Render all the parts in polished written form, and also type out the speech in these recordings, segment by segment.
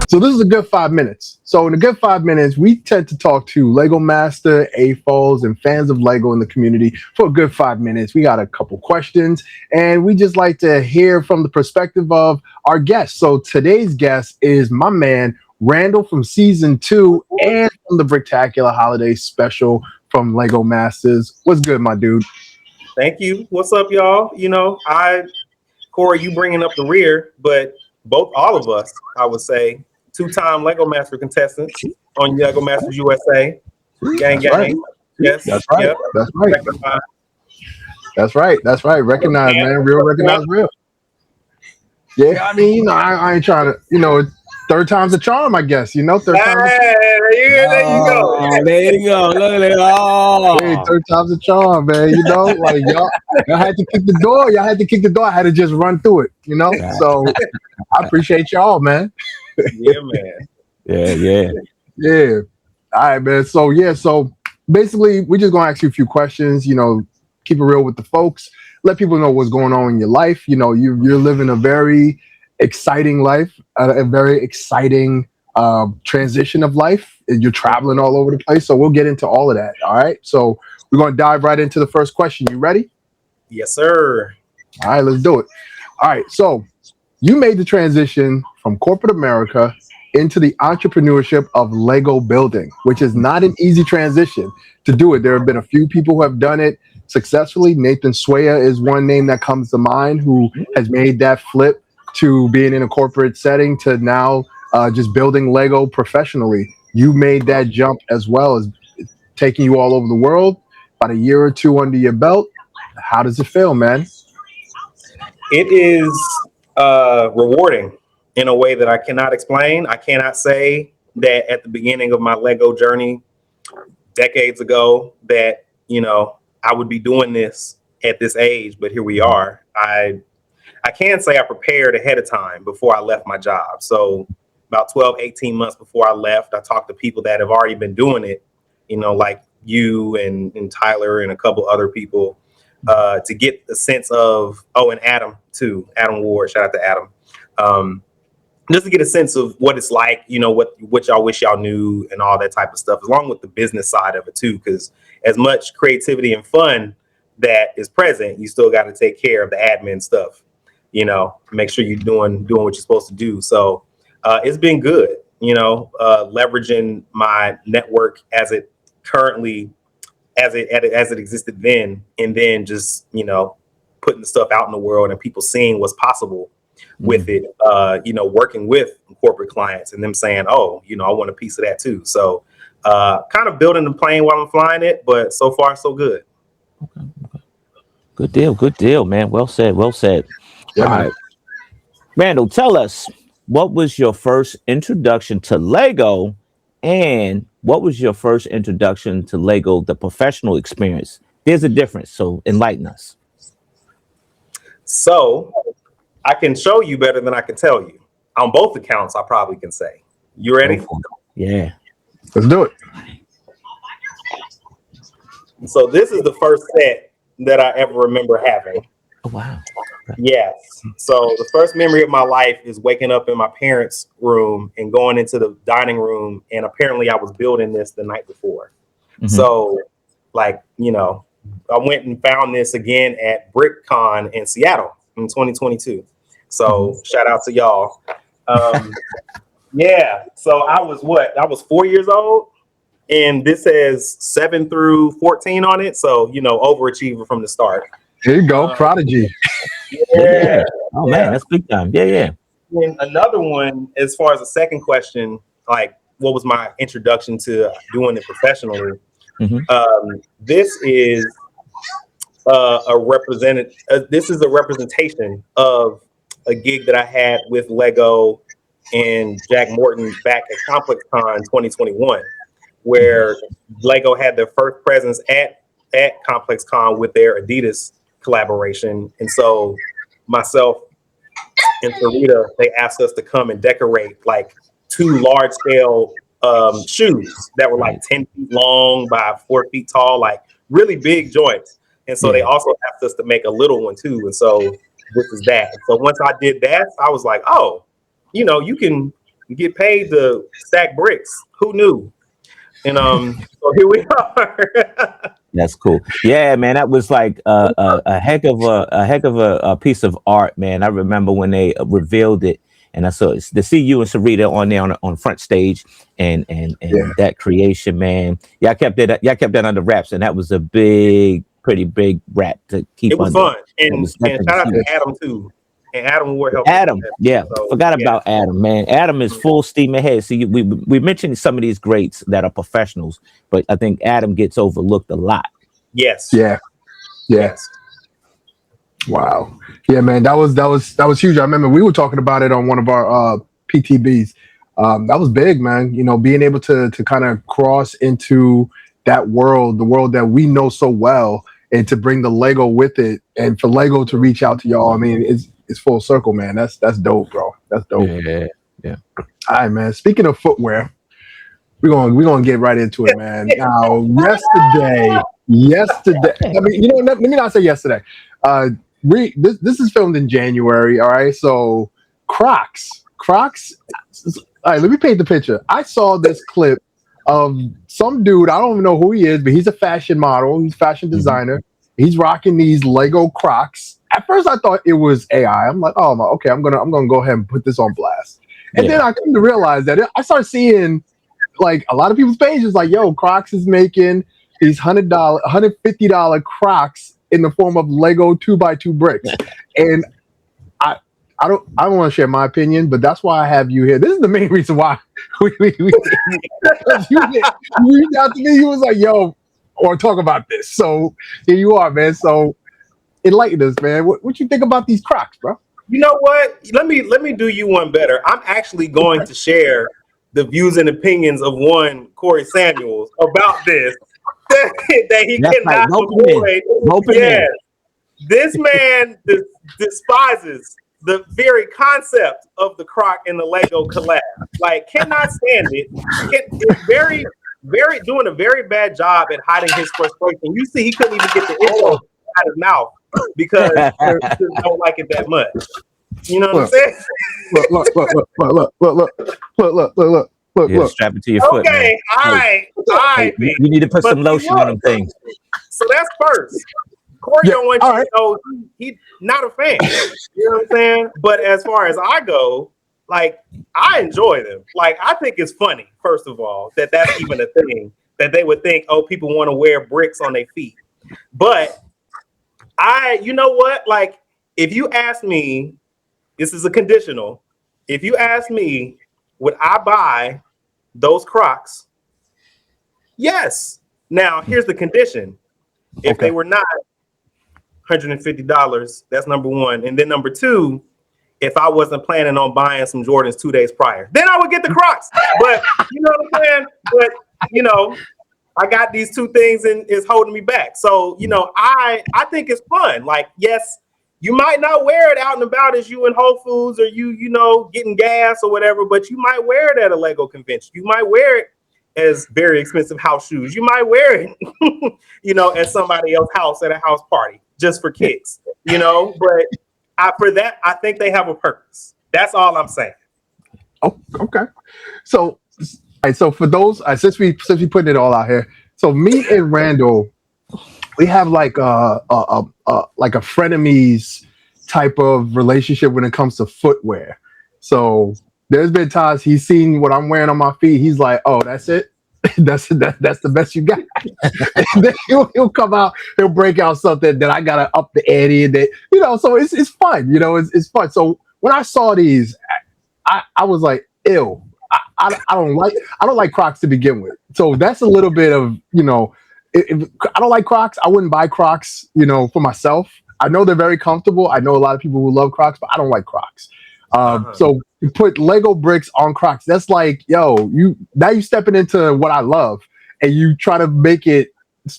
So this is a good 5 minutes. So in a good 5 minutes, we tend to talk to Lego Master, AFOs, and fans of Lego in the community for a good 5 minutes. We got a couple questions, and we just like to hear from the perspective of our guests. So today's guest is my man Randall from season 2 and from the Bricktacular Holiday Special from Lego Masters. What's good, my dude? Thank you. What's up, y'all? Corey, you bringing up the rear, but all of us, I would say, two-time Lego Master contestants on Lego Masters USA. Gang, That's right. gang. Yes. That's right. Yep. That's right. That's right. That's right. Recognize, man. Real recognize real. Yeah, I mean, I ain't trying to, third time's a charm, I guess. Third time's a charm. There you go. There you go. Look at it. Hey, third time's a charm, man. Like y'all had to kick the door. Y'all had to kick the door. I had to just run through it, So I appreciate y'all, man. Yeah, man. Yeah. All right, man. So basically, we're just gonna ask you a few questions. Keep it real with the folks. Let people know what's going on in your life. You're living a very exciting life, a very exciting transition of life. You're traveling all over the place. So we'll get into all of that. All right. So we're gonna dive right into the first question. You ready? Yes, sir. All right, let's do it. All right. So you made the transition from corporate America into the entrepreneurship of Lego building, which is not an easy transition to do it. There have been a few people who have done it successfully. Nathan Swaya is one name that comes to mind who has made that flip to being in a corporate setting to now just building Lego professionally. You made that jump as well, as taking you all over the world. About a year or two under your belt. How does it feel, man? It is rewarding in a way that I cannot explain. I cannot say that at the beginning of my Lego journey decades ago that, I would be doing this at this age, but here we are. I can say I prepared ahead of time before I left my job. So about 12, 18 months before I left, I talked to people that have already been doing it, like you and Tyler and a couple other people to get a sense of, and Adam too, Adam Ward, shout out to Adam. Just to get a sense of what it's like, what y'all wish y'all knew and all that type of stuff, along with the business side of it too, because as much creativity and fun that is present, you still got to take care of the admin stuff, make sure you're doing what you're supposed to do. So it's been good, leveraging my network as it currently, as it existed then, and then just, putting the stuff out in the world and people seeing what's possible with it, working with corporate clients and them saying, I want a piece of that too. So kind of building the plane while I'm flying it, but so far so good. Okay. Good deal, man. Well said. Yeah, all right. Randall, tell us, what was your first introduction to Lego, and what was your first introduction to Lego, the professional experience? There's a difference, so enlighten us. So I can show you better than I can tell you. On both accounts, I probably can say. You ready? Yeah. Let's do it. So this is the first set that I ever remember having. Oh, wow. Yes. So the first memory of my life is waking up in my parents' room and going into the dining room. And apparently I was building this the night before. Mm-hmm. So I went and found this again at BrickCon in Seattle in 2022. So shout out to y'all. Yeah. So I was 4 years old, and this has 7 through 14 on it. So, overachiever from the start. There you go. Prodigy. Yeah. Oh man, that's big time. Yeah. And another one, as far as the second question, like what was my introduction to doing it professionally? Mm-hmm. This is a representation of a gig that I had with Lego and Jack Morton back at ComplexCon 2021, where Lego had their first presence at ComplexCon with their Adidas collaboration. And so myself and Sarita, they asked us to come and decorate like 2 large scale shoes that were like 10 feet long by 4 feet tall, like really big joints. And so they also asked us to make a little one too. And so this is that. So once I did that, I was like, you can get paid to stack bricks. Who knew? And so here we are. That's cool. Yeah, man, that was like a heck of a piece of art, man. I remember when they revealed it, and I saw to see you and Sarita on there on front stage, and that creation, man. Yeah, I kept that under wraps, and that was a pretty big wrap to keep. It was under. fun, and shout out to Adam too. And Adam will help. Adam, yeah, forgot about Adam, man. Adam is full steam ahead. See, we mentioned some of these greats that are professionals, but I think Adam gets overlooked a lot. Yes. Yeah. Yes. Wow. Yeah, man, that was huge. I remember we were talking about it on one of our PTBs. That was big, man. You know, being able to kind of cross into that world, the world that we know so well, and to bring the Lego with it, and for Lego to reach out to y'all. I mean, it's full circle, man. That's dope, bro. That's dope. Yeah. All right, man. Speaking of footwear, we're gonna get right into it, man. Now, yesterday. I mean, you know, let me not say yesterday. This is filmed in January. All right, so Crocs. All right, let me paint the picture. I saw this clip of some dude. I don't even know who he is, but he's a fashion model. He's a fashion designer. He's rocking these Lego Crocs. At first, I thought it was AI. I'm like, oh, okay, I'm gonna go ahead and put this on blast. And then I come to realize that I started seeing like a lot of people's pages like, yo, Crocs is making these $150 Crocs in the form of Lego 2x2 bricks. And I don't want to share my opinion, but that's why I have you here. This is the main reason why you reached out to me. You was like, yo, I want to talk about this. So here you are, man. So enlighten us, man. What you think about these Crocs, bro? You know what? Let me do you one better. I'm actually going to share the views and opinions of one Corey Samuels about this that he cannot avoid. Yes, this man despises the very concept of the Croc and the Lego collab. Like, cannot stand it. Very doing a very bad job at hiding his frustration. You see, he couldn't even get the info out of his mouth because he just don't like it that much. You know what I'm saying? Look. Strap it to your foot. Okay, all right. You need to put some lotion on them things. So that's first. Corey don't want you to know he's not a fan. You know what I'm saying? But as far as I go, like, I enjoy them. Like, I think it's funny, first of all, that's even a thing, that they would think, oh, people want to wear bricks on their feet. But you know what? Like, if you ask me, this is a conditional. If you ask me, would I buy those Crocs? Yes. Now, here's the condition. If they were not $150, that's number one. And then number two, if I wasn't planning on buying some Jordans 2 days prior, then I would get the Crocs. But you know what I'm saying? But you know, I got these two things and it's holding me back. So, you know, I think it's fun. Like, yes, you might not wear it out and about as you in Whole Foods or you know, getting gas or whatever, but you might wear it at a Lego convention. You might wear it as very expensive house shoes. You might wear it, you know, at somebody else's house at a house party just for kicks, you know. But I think they have a purpose. That's all I'm saying. Oh, okay. So for those, since we putting it all out here, so me and Randall, we have like a frenemies type of relationship when it comes to footwear. So there's been times he's seen what I'm wearing on my feet. He's like, "Oh, that's it. That's the best you got." And then he'll come out. He'll break out something that I gotta up the ante, and that, you know. So it's fun. You know, it's fun. So when I saw these, I was like, "Ew." I don't like Crocs to begin with. So that's a little bit of, you know, if I don't like Crocs, I wouldn't buy Crocs, you know, for myself. I know they're very comfortable. I know a lot of people who love Crocs, but I don't like Crocs. So you put Lego bricks on Crocs. That's like, yo, you stepping into what I love, and you try to make it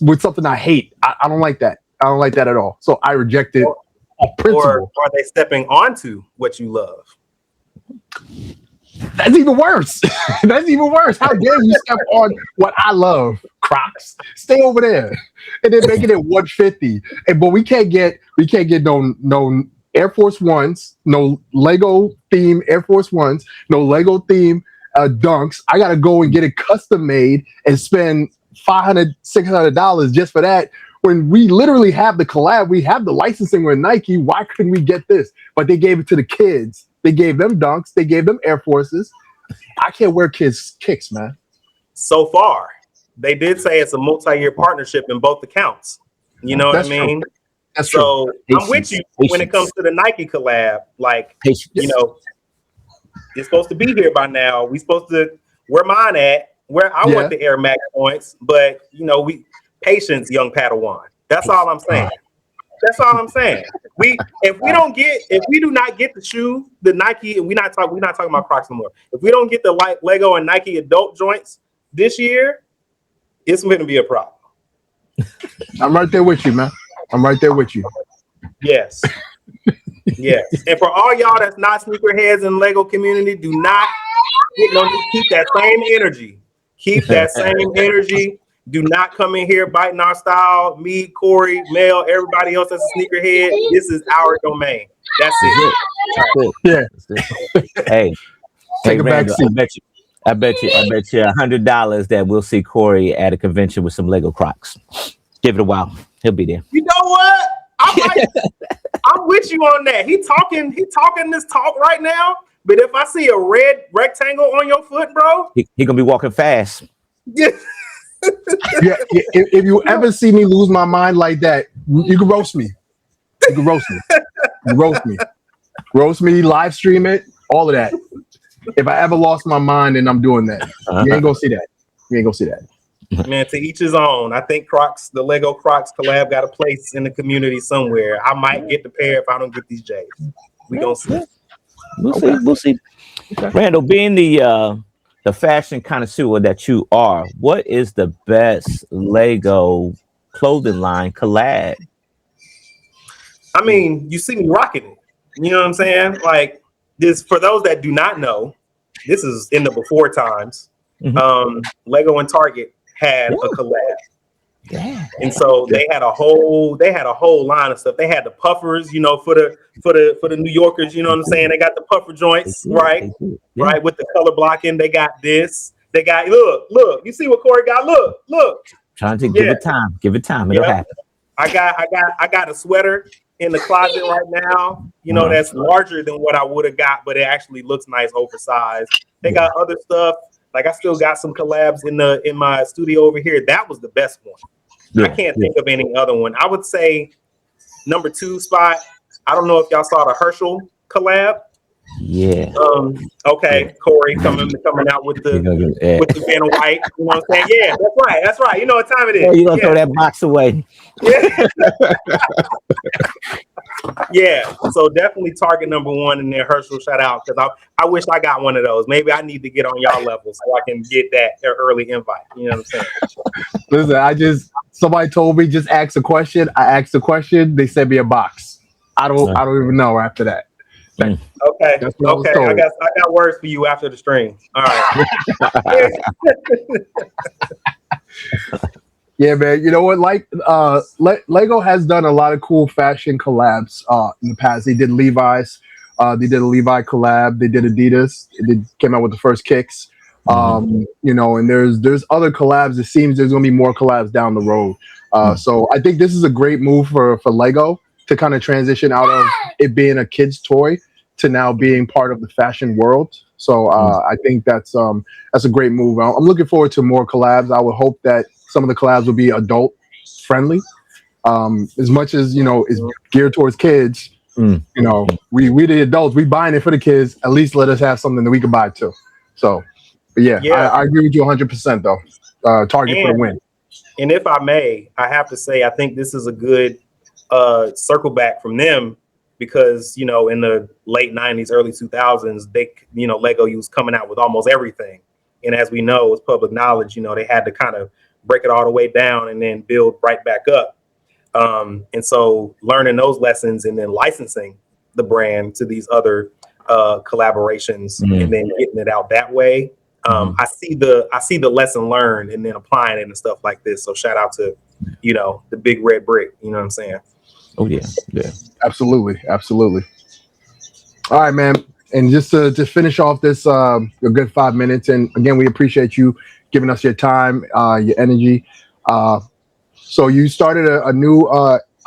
with something I hate. I don't like that. I don't like that at all. So I reject it. Or are they stepping onto what you love? That's even worse. That's even worse. How dare you step on what I love, Crocs? Stay over there, and then making it 150. But we can't get no Air Force Ones, no Lego theme Air Force Ones, no Lego theme Dunks. I gotta go and get it custom made and spend $500-$600 just for that. When we literally have the collab, we have the licensing with Nike. Why couldn't we get this? But they gave it to the kids. They gave them Dunks. They gave them Air Forces. I can't wear kids' kicks, man. So far, they did say it's a multi-year partnership in both accounts. You know what I mean? True. That's so true. I'm with you when it comes to the Nike collab. Like, you know, it's supposed to be here by now. We supposed to where mine at, where I want the Air Max points, but you know, patience, young Padawan. That's all I'm saying. That's all I'm saying. If we do not get the shoe, the Nike, and we're not talking about Crocs no more. If we don't get the Lego and Nike adult joints this year, it's going to be a problem. I'm right there with you, man. I'm right there with you. Yes. Yes. And for all y'all that's not sneakerheads in Lego community, do not keep that same energy. Keep that same energy. Do not come in here biting our style. Me, Corey, Mel, everybody else that's a sneakerhead. This is our domain. That's it. Yeah. Hey, Take a Randall, back seat. I bet you $100 that we'll see Corey at a convention with some Lego Crocs. Give it a while. He'll be there. You know what? I'm with you on that. He talking this talk right now. But if I see a red rectangle on your foot, bro, he gonna be walking fast. Yeah. If you ever see me lose my mind like that, you can roast me. You can roast me. Roast me, live stream it, all of that. If I ever lost my mind, then I'm doing that. You ain't gonna see that. You ain't gonna see that. Man, to each his own. I think Crocs, the Lego Crocs collab, got a place in the community somewhere. I might get the pair if I don't get these J's. We gonna see. We'll see. Randall, being the fashion connoisseur that you are, what is the best Lego clothing line collab? I mean, you see me rocking it. You know what I'm saying? Like this, for those that do not know, this is in the before times. Lego and Target had a collab. Yeah. And so they had a whole line of stuff. They had the puffers, you know, for the New Yorkers, you know what I'm saying? They got the puffer joints, right? Right, with the color blocking. They got this. They got look. You see what Corey got? Look. Trying to give it time. It'll happen. I got a sweater in the closet right now, you know, that's larger than what I would have got, but it actually looks nice, oversized. They got other stuff. Like I still got some collabs in my studio over here. That was the best one. I can't think of any other one. I would say number 2 spot. I don't know if y'all saw the Herschel collab. Yeah. Okay, Corey coming out with the Van White. You know what I'm saying? Yeah, that's right. You know what time it is. Yeah, you gonna throw that box away. Yeah. So definitely Target number 1 and then Herschel, shout out, because I wish I got one of those. Maybe I need to get on y'all level so I can get that early invite. You know what I'm saying? Listen, somebody told me just ask a question. I asked a question. They sent me a box. I don't even know after that. Okay. I got words for you after the stream. All right. Yeah, man. You know what? Like, Lego has done a lot of cool fashion collabs in the past. They did Levi's. They did a Levi collab. They did Adidas. They came out with the first kicks. You know, and there's other collabs. It seems there's gonna be more collabs down the road. So I think this is a great move for Lego to kind of transition out of it being a kid's toy to now being part of the fashion world. So I think that's a great move. I'm looking forward to more collabs. I would hope that some of the collabs will be adult friendly. As much as, you know, is geared towards kids, you know, we the adults, we buying it for the kids. At least let us have something that we can buy too. So, but yeah. I agree with you 100% though. Target for the win. And if I may, I have to say, I think this is a good circle back from them, because, you know, in the late 90s, early 2000s, Lego was coming out with almost everything. And as we know, it's public knowledge, you know, they had to kind of break it all the way down and then build right back up. And so learning those lessons and then licensing the brand to these other collaborations and then getting it out that way. I see the lesson learned and then applying it and stuff like this. So shout out to, you know, the big red brick, you know what I'm saying? Oh yeah, yeah. Absolutely, absolutely. All right, man. And just to finish off this a good 5 minutes, and again, we appreciate you giving us your time, your energy. Uh, so you started a new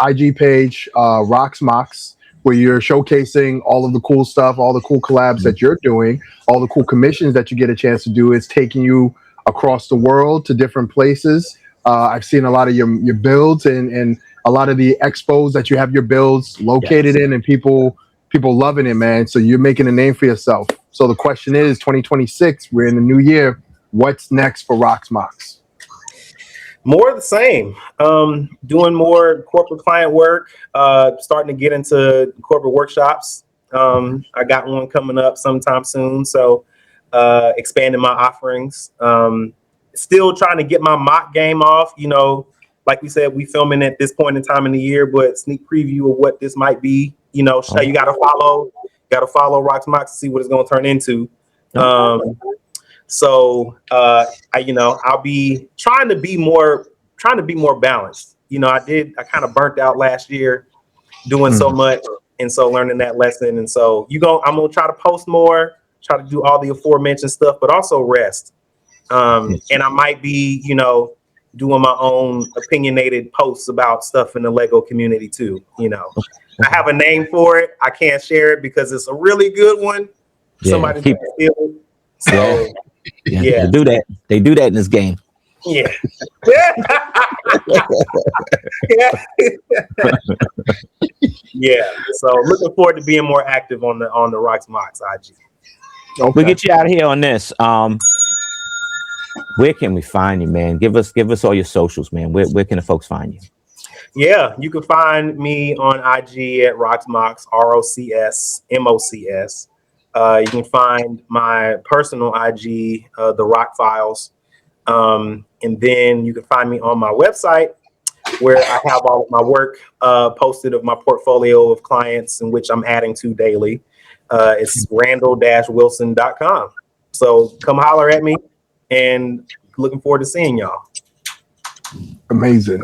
IG page, ROCS MOCS, where you're showcasing all of the cool stuff, all the cool collabs that you're doing, all the cool commissions that you get a chance to do. It's taking you across the world to different places. I've seen a lot of your builds and a lot of the expos that you have your builds located in, and people loving it, man. So you're making a name for yourself. So the question is, 2026, we're in the new year. What's next for ROCS MOCS? More of the same. Doing more corporate client work. Starting to get into corporate workshops. I got one coming up sometime soon. So expanding my offerings. Still trying to get my mock game off. You know, like we said, we filming at this point in time in the year, but sneak preview of what this might be. You know, you got to follow ROCS MOCS to see what it's going to turn into. So I'll be trying to be more balanced. You know, I kind of burnt out last year doing so much, and so learning that lesson. And so I'm gonna try to post more, try to do all the aforementioned stuff, but also rest. And I might be, doing my own opinionated posts about stuff in the Lego community too. You know, I have a name for it. I can't share it because it's a really good one. Somebody's gonna steal it. So yeah, they do that. They do that in this game. Yeah. Yeah. So looking forward to being more active on the ROCS MOCS IG. Okay. We'll get you out of here on this. Where can we find you, man? Give us all your socials, man. Where can the folks find you? Yeah, you can find me on IG at ROCS MOCS, ROCS MOCS. You can find my personal IG, the Rock Files. And then you can find me on my website where I have all of my work posted of my portfolio of clients in which I'm adding to daily. It's randall-wilson.com. So come holler at me, and looking forward to seeing y'all. Amazing.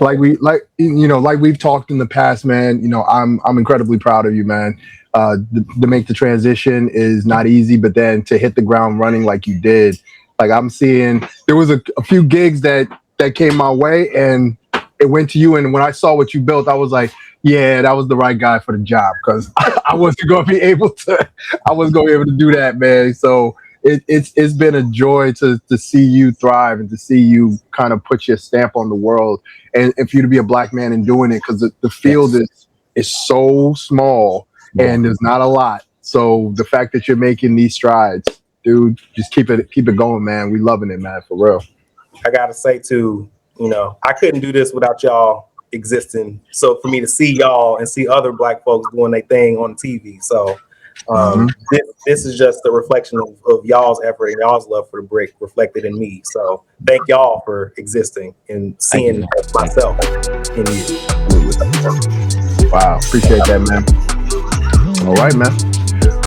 Like we've talked in the past, man. I'm incredibly proud of you, man. To make the transition is not easy, but then to hit the ground running like you did, like I'm seeing there was a few gigs that came my way and it went to you. And when I saw what you built, I was like, yeah, that was the right guy for the job, because I wasn't going to be able to do that, man. So it's been a joy to see you thrive and to see you kind of put your stamp on the world, and for you to be a Black man and doing it, because the field is so small and there's not a lot. So the fact that you're making these strides, dude, just keep it going, man. We loving it, man, for real. I gotta say too, I couldn't do this without y'all existing. So for me to see y'all and see other Black folks doing their thing on TV, so this is just a reflection of y'all's effort and y'all's love for the brick reflected in me. So thank y'all for existing and seeing myself in you. Wow, appreciate that, man. All right, man.